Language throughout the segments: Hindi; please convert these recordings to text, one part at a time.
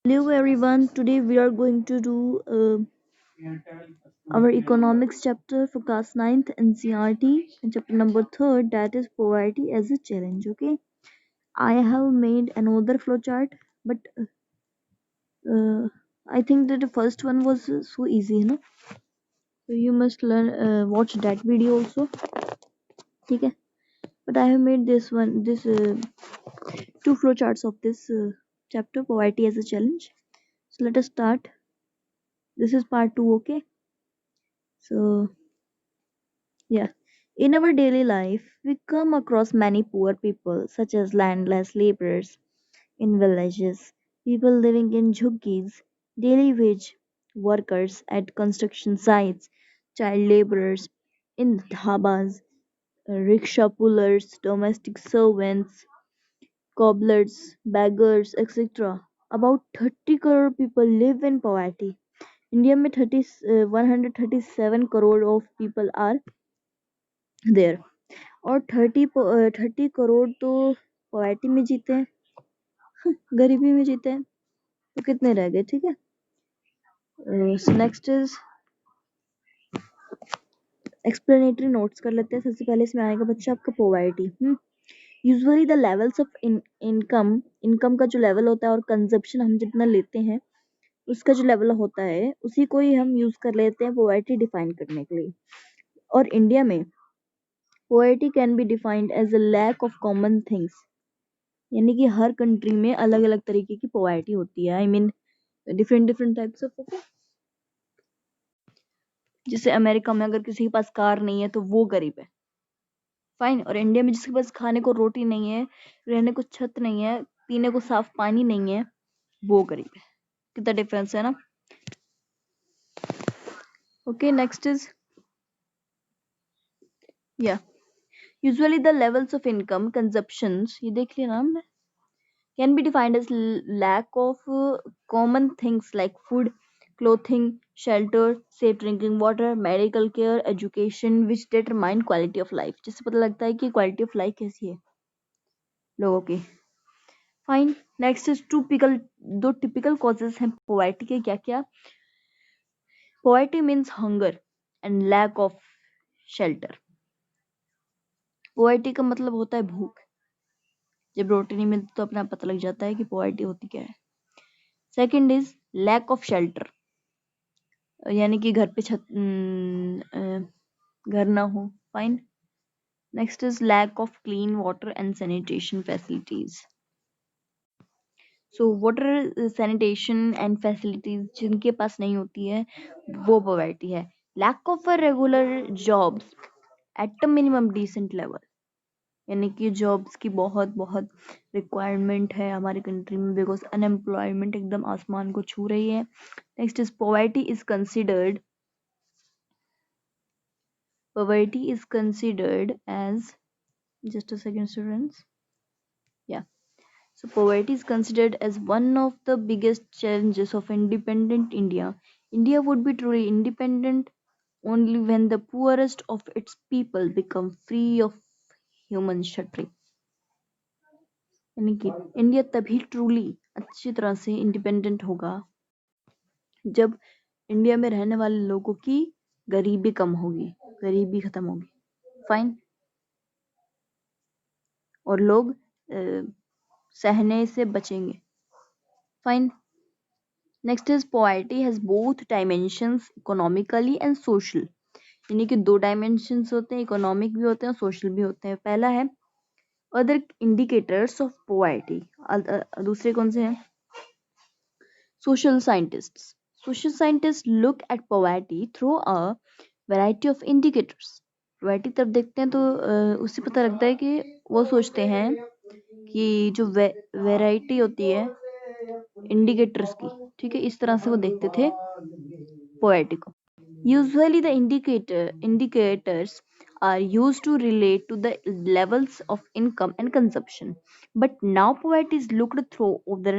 Hello everyone. Today we are going to do our economics chapter for class ninth NCRT and chapter number 3rd, that is poverty as a challenge. Okay, I have made another flowchart, but I think that the first one was so easy, no? So you must learn watch that video also. Okay, but I have made this two flowcharts of this chapter poverty as a challenge. So let us start. This is part 2. Okay, so yeah. In our daily life, we come across many poor people, such as landless laborers in villages, people living in jhuggies, daily wage workers at construction sites, child laborers in dhabas, rickshaw pullers, domestic servants, cobblers, beggars, etc. About 30 crore people live in poverty. India में 137 crore of people are there. और 30 करोड़ तो पॉवर्टी में जीते हैं, गरीबी में जीते हैं, तो कितने रह गए? ठीक है, नेक्स्ट इज एक्सप्लेनेटरी नोट्स कर लेते हैं। सबसे पहले इसमें आएगा बच्चा आपका poverty. Usually the levels of income, income का जो लेवल होता है और कंजप्शन हम जितना लेते हैं उसका जो लेवल होता है उसी को ही हम यूज कर लेते हैं पॉवर्टी डिफाइन करने के लिए। और इंडिया में poverty can be defined as a lack of common things, यानी कि हर कंट्री में अलग अलग तरीके की पॉवर्टी होती है। I mean different different types of. Okay, जैसे अमेरिका में अगर किसी के पास कार नहीं है तो वो गरीब है, फाइन। और इंडिया में जिसके पास खाने को रोटी नहीं है, रहने को छत नहीं है, पीने को साफ पानी नहीं है, वो गरीब है। कितना डिफरेंस है ना। ओके, नेक्स्ट इज या usually the levels of income consumptions, ये देख लिया ना हमने, can be defined as lack of common things like food, clothing, shelter, safe drinking water, medical care, education, which determine quality of life। जिससे पता लगता है कि क्वालिटी ऑफ लाइफ कैसी है लोगों की। फाइन, नेक्स्ट इज दो टिपिकल कॉजेज हैं पॉवर्टी के। क्या क्या? Poverty means hunger and lack of shelter. Poverty का मतलब होता है भूख। जब रोटी नहीं मिलती तो अपना पता लग जाता है कि पॉवर्टी होती क्या है। Second is lack of shelter, यानी कि घर पे घर ना हो। Fine, next is lack of clean water and sanitation facilities. So water sanitation and facilities जिनके पास नहीं होती है वो पॉवर्टी है। Lack of a regular jobs at a minimum decent level, यानी कि जॉब्स की बहुत बहुत रिक्वायरमेंट है हमारी कंट्री में, बिकॉज अनएम्प्लॉयमेंट एकदम आसमान को छू रही है। Next is poverty is considered as, just a second students, yeah, so poverty is considered as one of the biggest challenges of independent India would be truly independent only when the poorest of its people become free of human shuttering। यानी कि इंडिया तभी ट्रूली अच्छी तरह से इंडिपेंडेंट होगा जब इंडिया में रहने वाले लोगों की गरीबी कम होगी, गरीबी खत्म होगी। फाइन, और लोग सहने से बचेंगे। Fine, next is poverty has both dimensions, economically and social, यानी कि दो डायमेंशंस होते हैं, इकोनॉमिक भी होते हैं और सोशल भी होते हैं। पहला है अदर इंडिकेटर्स ऑफ पॉवर्टी, दूसरे कौन से हैं? Social scientists, social scientist look at poverty through a variety of indicators. Poverty तब देखते हैं तो उससे पता लगता है कि वो सोचते हैं कि जो वैरायटी होती है इंडिकेटर्स की, ठीक है, इस तरह से वो देखते थे पॉवर्टी को। Usually the indicators are used to relate to the levels of income and consumption, but now poverty is looked through other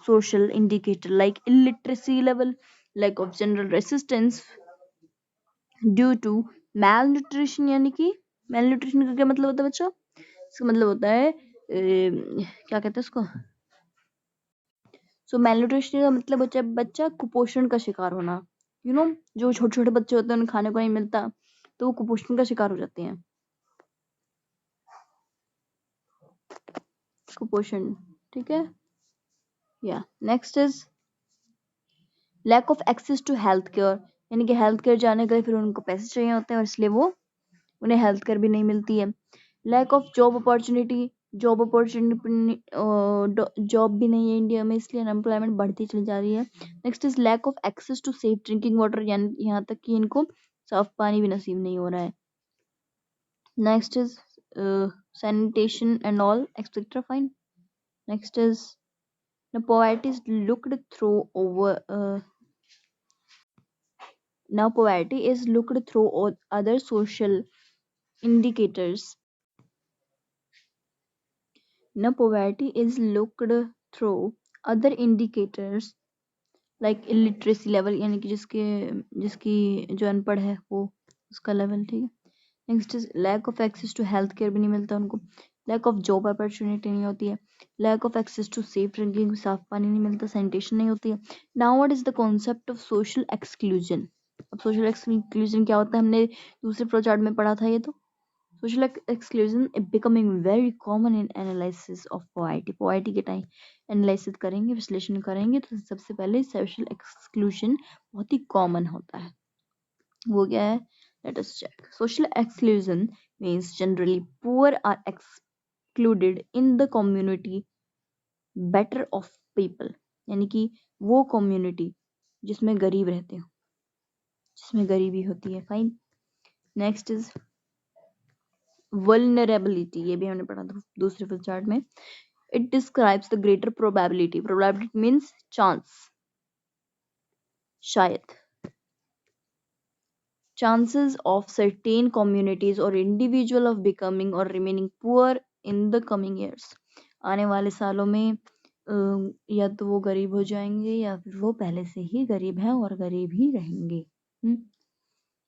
social indicator like illiteracy level, lack of general resistance due to malnutrition। यानी कि malnutrition का क्या मतलब होता है बच्चों? इसका मतलब होता है क्या कहते हैं उसको, सो malnutrition का मतलब बच्चा बच्चा कुपोषण का शिकार होना। जो छोटे छोटे बच्चे होते हैं उन्हें खाने को नहीं मिलता तो वो कुपोषण का शिकार हो जाते हैं। कुपोषण, ठीक है। या next is lack of access to health care, यानी कि हेल्थ केयर जाने के लिए फिर उनको पैसे चाहिए होते हैं और इसलिए वो उन्हें हेल्थ केयर भी नहीं मिलती है। Lack of job opportunity, job भी नहीं है इंडिया में, इसलिए अनएम्प्लॉयमेंट बढ़ती चली जा रही है। Next is lack of access to safe drinking water, यानी यहाँ तक कि इनको साफ पानी भी नसीब नहीं हो रहा है। Next is sanitation and all etcetera fine. Next is now poverty is looked through over now poverty is looked through other social indicators. Now poverty is looked through other indicators like illiteracy level, यानी कि जिसकी जो अनपढ़ है वो उसका लेवल, ठीक है। Next is lack of access to health care भी नहीं मिलता उनको। लैक ऑफ जॉब अपॉर्चुनिटी नहीं होती है। Lack of access to safe drinking, साफ पानी नहीं मिलता, सैनिटेशन नहीं होती है। Now what is the concept of social exclusion. अब सोशल एक्सक्लूजन क्या होता है, हमने दूसरे फ्लो चार्ट में पढ़ा था ये। तो social exclusion becoming very common in analysis of poverty के टाइम एनालिसिस करेंगे, विश्लेषण करेंगे तो सबसे पहले सोशल एक्सक्लूजन बहुत ही कॉमन होता है। वो क्या है, let us check. Social exclusion means generally poor are excluded in the community better of people, यानी कि वो कम्युनिटी जिसमें गरीब रहते हो, जिसमें गरीबी होती है। फाइन। नेक्स्ट इज vulnerability, ये भी हमने पढ़ा था दूसरे फिल चार्ट में। It describes the greater probability. Probability means chance, शायद, chances of certain communities or individual of becoming or remaining poor in the coming years. आने वाले सालों में या तो वो गरीब हो जाएंगे या फिर वो पहले से ही गरीब हैं और गरीब ही रहेंगे।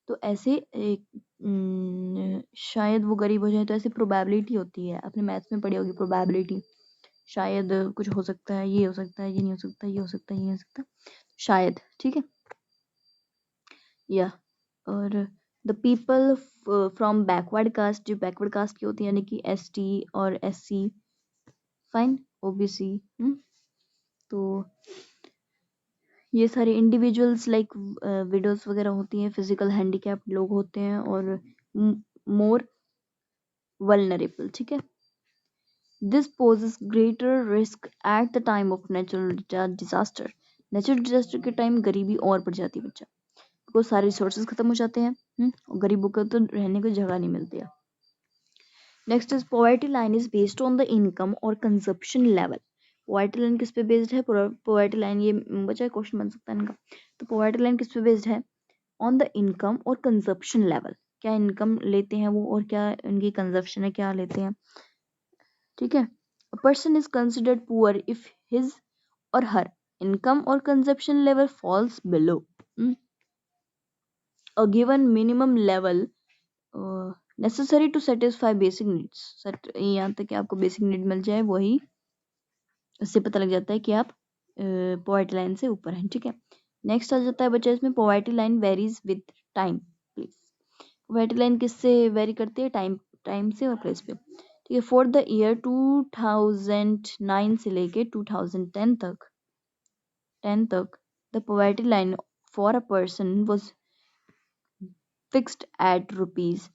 तो ऐसे शायद वो गरीब हो जाए, तो ऐसी प्रोबेबिलिटी होती है, आपने मैथ्स में पढ़ी होगी प्रोबेबिलिटी। शायद कुछ हो सकता है, ये हो सकता है, ये नहीं हो सकता, ये हो सकता है, ये नहीं हो सकता, शायद, ठीक है। या और the people from backward caste, जो बैकवर्ड कास्ट की होती है यानी कि ST और SC, फाइन, OBC। तो ये सारे इंडिविजुअल्स लाइक विडोज वगैरह होती हैं, फिजिकल हैंडीकैप लोग होते हैं और मोर वल्नरेबल, ठीक है। This poses greater risk at the time of natural disaster. Natural disaster के टाइम गरीबी और बढ़ जाती है बच्चा, को सारे रिसोर्सेज खत्म हो जाते हैं और गरीबों को तो रहने को जगह नहीं मिलती है। Next is poverty line is based on the income और कंजप्शन लेवल। पॉवर्टी लाइन किस पे बेस्ड है? पॉवर्टी लाइन, ये बच्चा क्वेश्चन बन सकता है इनका। तो पॉवर्टी लाइन किस पे बेस्ड है? ऑन द इनकम और कंजप्शन लेवल, क्या इनकम लेते हैं वो और क्या इनकी कंजप्शन है, क्या लेते हैं, ठीक है। A person is considered poor if his और हर इनकम और consumption level falls below a given minimum level necessary to satisfy basic needs। यहाँ तक कि आपको बेसिक नीड मिल जाए वही, उससे पता लग जाता है कि आप पॉवर्टी लाइन से ऊपर हैं, ठीक है। नेक्स्ट आ जाता है बच्चा इसमें poverty line varies with time place. Poverty line किससे वेरी करती है? टाइम से और प्लेस पे, ठीक है। फॉर द ईयर 2009 से लेके 2010 तक the poverty line for a person was fixed at rupees,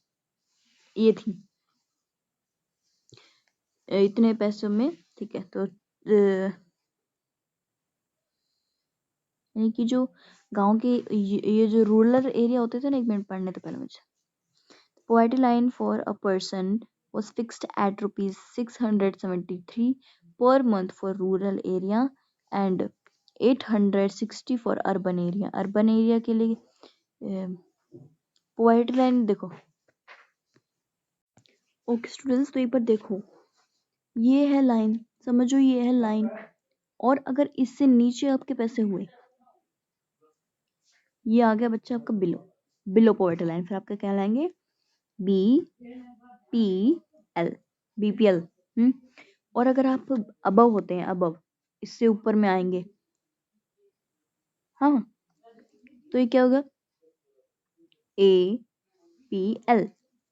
ये थी इतने पैसों में, ठीक है। तो यानी कि जो गांव के ये जो रूरल एरिया होते थे ना, 1 मिनट पढ़ने तो पहले मुझे, poverty line for a person was fixed at rupees 673 per month for rural area and 860 for urban area। Urban area के लिए पॉवर्टी लाइन देखो। ओके स्टूडेंट्स, तो एक बार देखो, ये है लाइन, समझो ये है लाइन, और अगर इससे नीचे आपके पैसे हुए, ये आ गया बच्चा आपका बिलो पॉवर्टी लाइन, फिर आपका क्या लाएंगे? BPL, BPL। और अगर आप अबव होते हैं, अबव इससे ऊपर में आएंगे हाँ, तो ये क्या होगा, APL,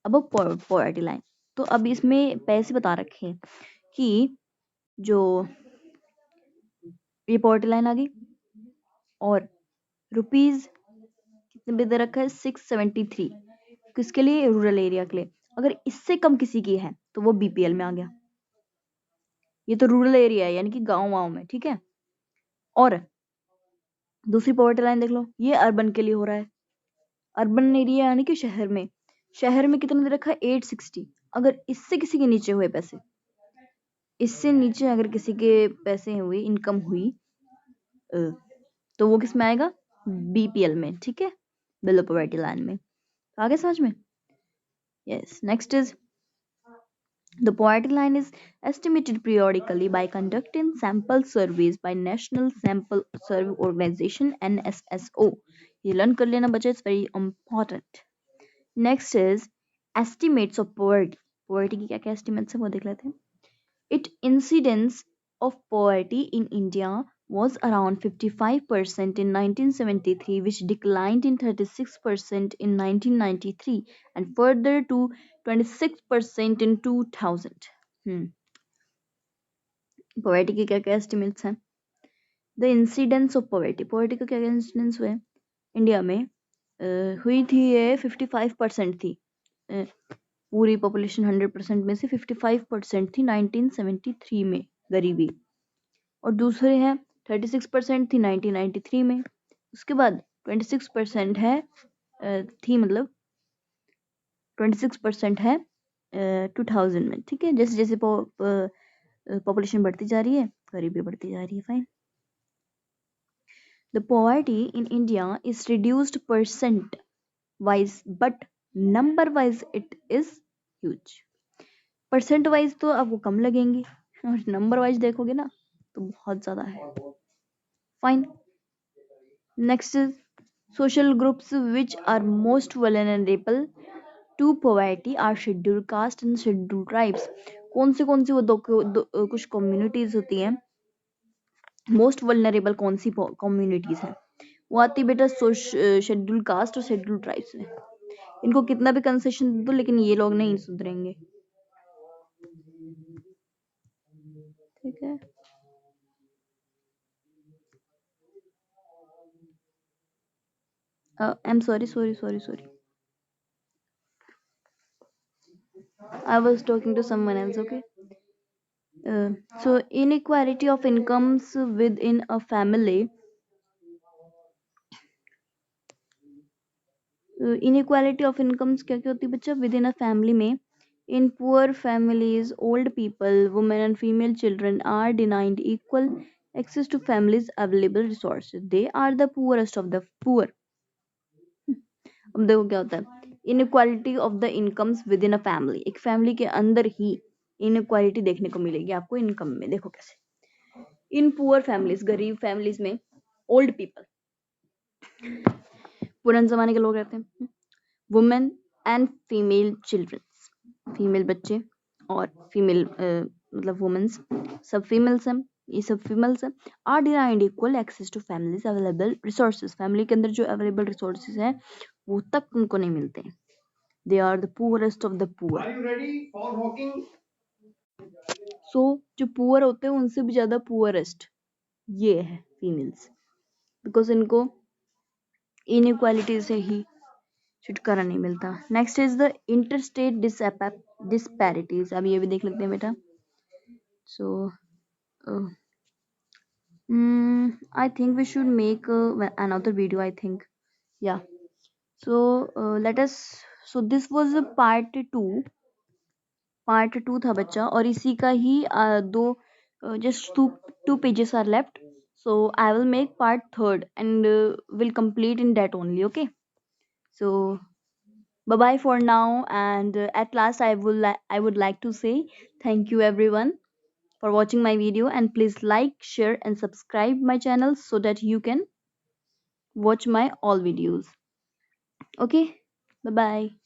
अब पॉवर्टी लाइन। तो अब इसमें पैसे बता रखे हैं कि जो ये पॉवर्टी लाइन आ गई, और रुपीज कितने पे दे रखा है, 673, किसके लिए, रूरल एरिया के लिए। अगर इससे कम किसी की है तो वो BPL में आ गया। ये तो रूरल एरिया है, यानी कि गांव वाँव में, ठीक है। और दूसरी पॉवर्टी लाइन देख लो, ये अर्बन के लिए हो रहा है, अर्बन एरिया यानी कि शहर में। शहर में कितना दे रखा है, 860। अगर इससे किसी के नीचे हुए पैसे, इससे नीचे अगर किसी के पैसे हुए, इनकम हुई, अ, तो वो किस में आएगा, BPL में, ठीक है, बिलो पॉवर्टी लाइन में। आगे समझ में। Yes, next is the poverty line is estimated periodically by conducting sample surveys by National Sample Survey Organization NSSO. ये learn कर लेना बच्चे, it's very important. Next is estimates of poverty. Poverty की क्या क्या estimates है वो देख लेते हैं. It incidence of poverty in India was around 55% in 1973, which declined in 36% in 1993 and further to 26% in 2000. Poverty के क्या क्या एस्टिमेट्स हैं, the incidence of poverty, poverty का क्या क्या इंसिडेंस हुए इंडिया में, हुई थी ये 55% थी, पूरी पॉपुलेशन 100% में से 55% थी 1973 में गरीबी, और दूसरे हैं 36% थी 1993 में, उसके बाद 26% है, थी मतलब 26% है 2000 में, ठीक है। जैसे जैसे पॉपुलेशन बढ़ती जा रही है, गरीबी बढ़ती जा रही है, fine. The poverty in India is reduced percent wise, but number wise it is huge. Percent wise तो आपको कम लगेंगी, और नंबर वाइज देखोगे ना तो बहुत ज्यादा है, fine. Next is social groups which are most vulnerable to poverty are scheduled caste and scheduled tribes. कौन सी वो कुछ कम्युनिटीज होती हैं, मोस्ट वल्नरेबल कौन सी कम्युनिटीज हैं, वो आती है बेटा शेड्यूल कास्ट और शेड्यूल ट्राइब्स में। इनको कितना भी कंसेशन दे दो लेकिन ये लोग नहीं सुधरेंगे, ठीक है। I am sorry, I was talking to someone else, okay. So inequality of incomes within a family, inequality of incomes क्या क्या होती है बच्चा, within a family में, in poor families old people, women and female children are denied equal access to families available resources, they are the poorest of the poor. अब देखो क्या होता है, inequality of the incomes with in a family, एक फैमिली के अंदर ही इनइक्वालिटी देखने को मिलेगी आपको इनकम में, देखो कैसे। इन पुअर फैमिलीज, गरीब फैमिलीज में ओल्ड पीपल, पुराने जमाने के लोग रहते हैं, women and female childrens, female बच्चे और फीमेल मतलब वुमेन्स, सब फीमेल्स हैं, ये सब फीमेल्स हैं, are denied equal access to families available resources, family के अंदर जो अवेलेबल रिसोर्सेज हैं वो तक उनको नहीं मिलते हैं, they are the poorest of the poor. So जो पुअर होते हैं उनसे भी ज्यादा पुअरेस्ट ये है फीमेल्स, बिकॉज इनको इनइक्वालिटी से ही छुटकारा नहीं मिलता। Next is the interstate disparities, अब ये भी देख लेते हैं बेटा। So I think we should make another video, I think, yeah. So let us, so this was a part two था बच्चा, और इसी का ही दो, just two pages are left, so I will make part third and will complete in that only, okay. So bye bye for now, and at last I would like to say thank you everyone for watching my video, and please like, share and subscribe my channel so that you can watch my all videos, okay. Bye bye.